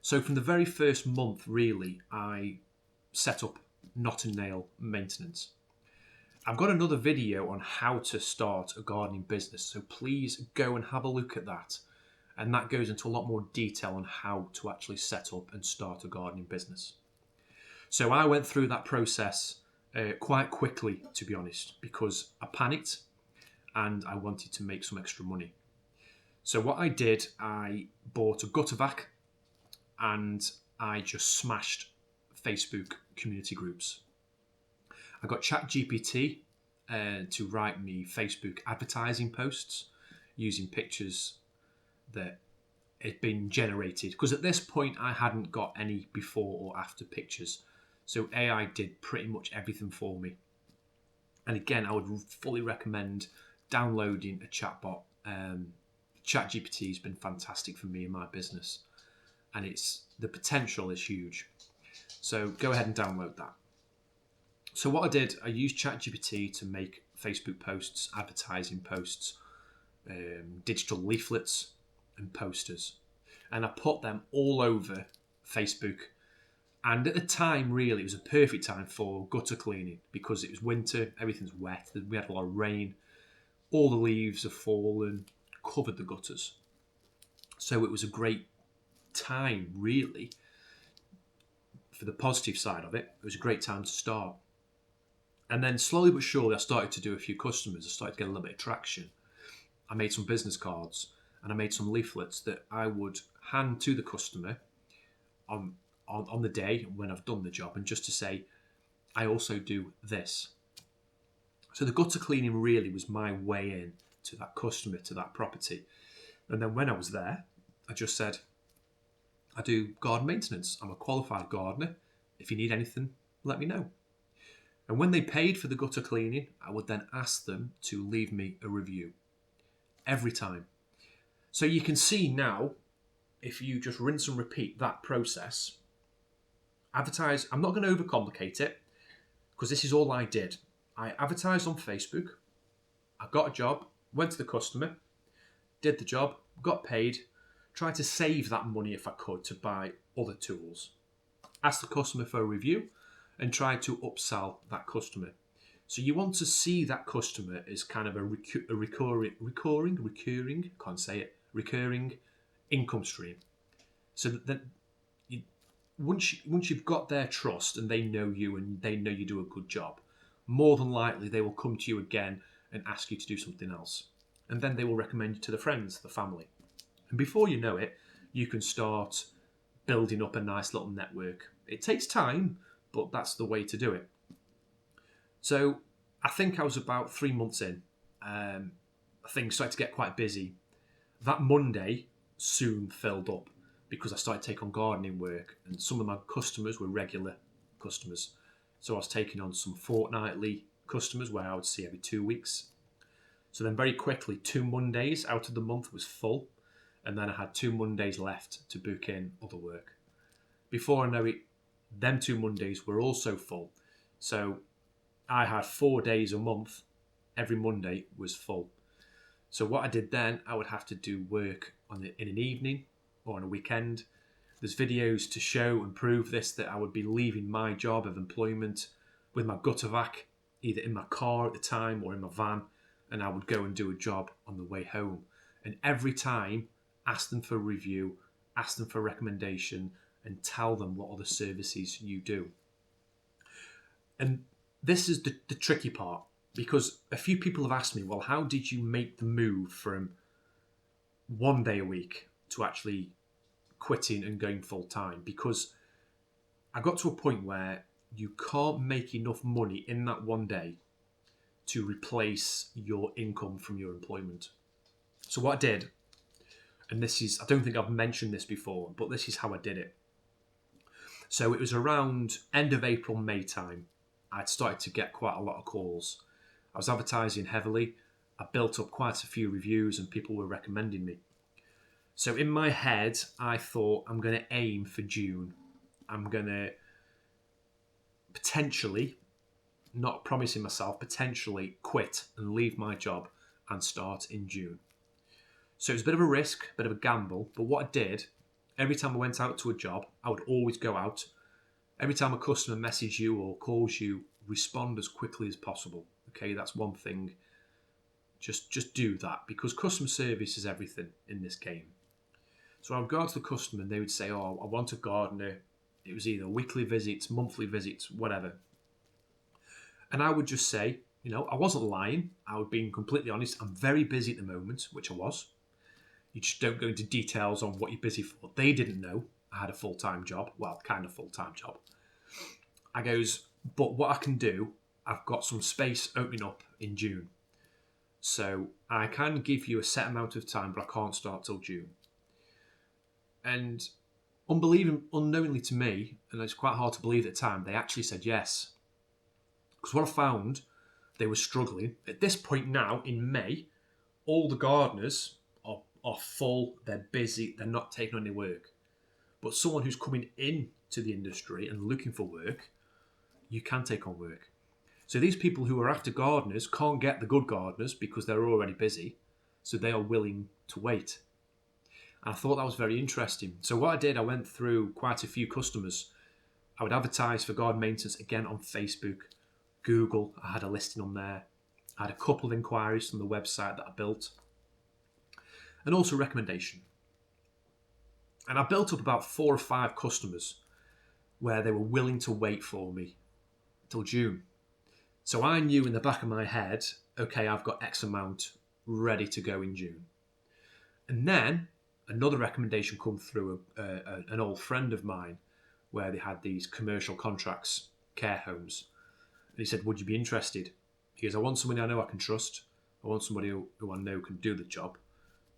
So from the very first month, really, I set up knot and nail maintenance. I've got another video on how to start a gardening business, so please go and have a look at that. And that goes into a lot more detail on how to actually set up and start a gardening business. So I went through that process quite quickly, to be honest, because I panicked and I wanted to make some extra money. So what I did, I bought a gutter vac and I just smashed Facebook community groups. I got ChatGPT to write me Facebook advertising posts using pictures that had been generated. Because at this point, I hadn't got any before or after pictures. So AI did pretty much everything for me. And again, I would fully recommend downloading a chatbot. ChatGPT has been fantastic for me in my business. And the potential is huge. So go ahead and download that. So what I did, I used ChatGPT to make Facebook posts, advertising posts, digital leaflets and posters. And I put them all over Facebook. And at the time, really, it was a perfect time for gutter cleaning because it was winter, everything's wet, we had a lot of rain, all the leaves have fallen, covered the gutters. So it was a great time, really, for the positive side of it. It was a great time to start. And then slowly but surely, I started to do a few customers. I started to get a little bit of traction. I made some business cards and I made some leaflets that I would hand to the customer on the day when I've done the job, and just to say, I also do this. So the gutter cleaning really was my way in to that customer, to that property. And then when I was there, I just said, I do garden maintenance. I'm a qualified gardener. If you need anything, let me know. And when they paid for the gutter cleaning, I would then ask them to leave me a review every time. So you can see now, if you just rinse and repeat that process, advertise. I'm not going to overcomplicate it because this is all I did. I advertised on Facebook. I got a job, went to the customer, did the job, got paid, tried to save that money if I could to buy other tools. Asked the customer for a review and tried to upsell that customer. So you want to see that customer as kind of a recurring income stream. So that once you've got their trust and they know you and they know you do a good job, more than likely they will come to you again and ask you to do something else. And then they will recommend you to the friends, the family. And before you know it, you can start building up a nice little network. It takes time, but that's the way to do it. So I think I was about 3 months in. Things started to get quite busy. That Monday soon filled up because I started taking on gardening work, and some of my customers were regular customers. So I was taking on some fortnightly customers where I would see every 2 weeks. So then very quickly, 2 Mondays out of the month was full, and then I had 2 Mondays left to book in other work. Before I know it, them 2 Mondays were also full. So I had 4 days a month. Every Monday was full. So what I did then, I would have to do work in an evening or on a weekend. There's videos to show and prove this, that I would be leaving my job of employment with my gutter vac, either in my car at the time or in my van, and I would go and do a job on the way home. And every time, ask them for a review, ask them for a recommendation, and tell them what other services you do. And this is the tricky part, because a few people have asked me, well, how did you make the move from 1 day a week to actually quitting and going full time? Because I got to a point where you can't make enough money in that 1 day to replace your income from your employment. So what I did, and this is, I don't think I've mentioned this before, but this is how I did it. So it was around end of April, May time. I'd started to get quite a lot of calls. I was advertising heavily. I built up quite a few reviews and people were recommending me. So in my head, I thought, I'm going to aim for June. I'm going to potentially, not promising myself, potentially quit and leave my job and start in June. So it was a bit of a risk, a bit of a gamble. But what I did, Every time I went out to a job, I would always go out. Every time a customer messages you or calls you, respond as quickly as possible. Okay, that's one thing. Just do that, because customer service is everything in this game. So I would go out to the customer and they would say, oh, I want a gardener. It was either weekly visits, monthly visits, whatever. And I would just say, I wasn't lying. I was being completely honest. I'm very busy at the moment, which I was. You just don't go into details on what you're busy for. They didn't know I had a full-time job. Well, kind of full-time job. I goes, but what I can do, I've got some space opening up in June. So I can give you a set amount of time, but I can't start till June. And unknowingly to me, and it's quite hard to believe at the time, they actually said yes. Because what I found, they were struggling. At this point now, in May, all the gardeners are full, they're busy, they're not taking on any work. But someone who's coming into the industry and looking for work, you can take on work. So these people who are after gardeners can't get the good gardeners because they're already busy, so they are willing to wait. And I thought that was very interesting. So what I did, I went through quite a few customers. I would advertise for garden maintenance again on Facebook, Google. I had a listing on there. I had a couple of inquiries from the website that I built, and also recommendation. And I built up about 4 or 5 customers where they were willing to wait for me till June. So I knew in the back of my head, okay, I've got X amount ready to go in June. And then another recommendation come through an old friend of mine where they had these commercial contracts, care homes. And he said, would you be interested? He goes, I want somebody I know I can trust. I want somebody who I know can do the job.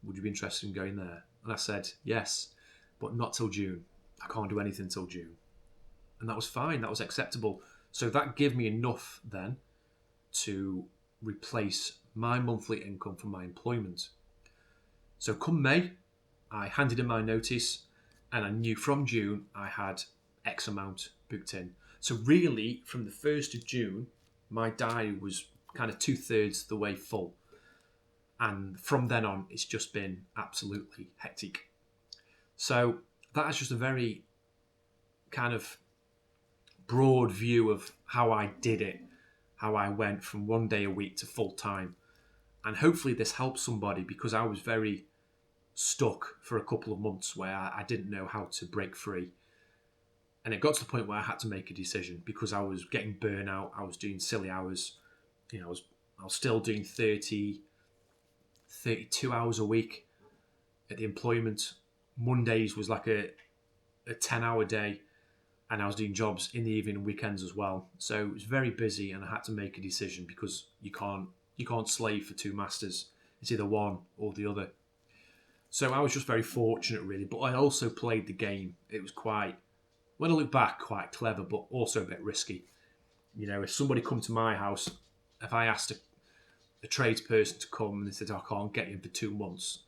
Would you be interested in going there? And I said, yes, but not till June. I can't do anything till June. And that was fine. That was acceptable. So that gave me enough then to replace my monthly income from my employment. So come May, I handed in my notice and I knew from June I had X amount booked in. So really, from the 1st of June, my diary was kind of 2/3 the way full. And from then on, it's just been absolutely hectic. So that is just a very kind of broad view of how I did it, how I went from 1 day a week to full time. And hopefully this helps somebody, because I was very stuck for a couple of months where I didn't know how to break free. And it got to the point where I had to make a decision because I was getting burnout. I was doing silly hours. I was still doing 30, 32 hours a week at the employment. Mondays was like a 10-hour day, and I was doing jobs in the evening and weekends as well. So it was very busy, and I had to make a decision because you can't slave for 2 masters. It's either one or the other. So I was just very fortunate, really. But I also played the game. It was quite, when I look back, quite clever, but also a bit risky. If somebody come to my house, if I asked a tradesperson to come and they said, I can't get you for 2 months,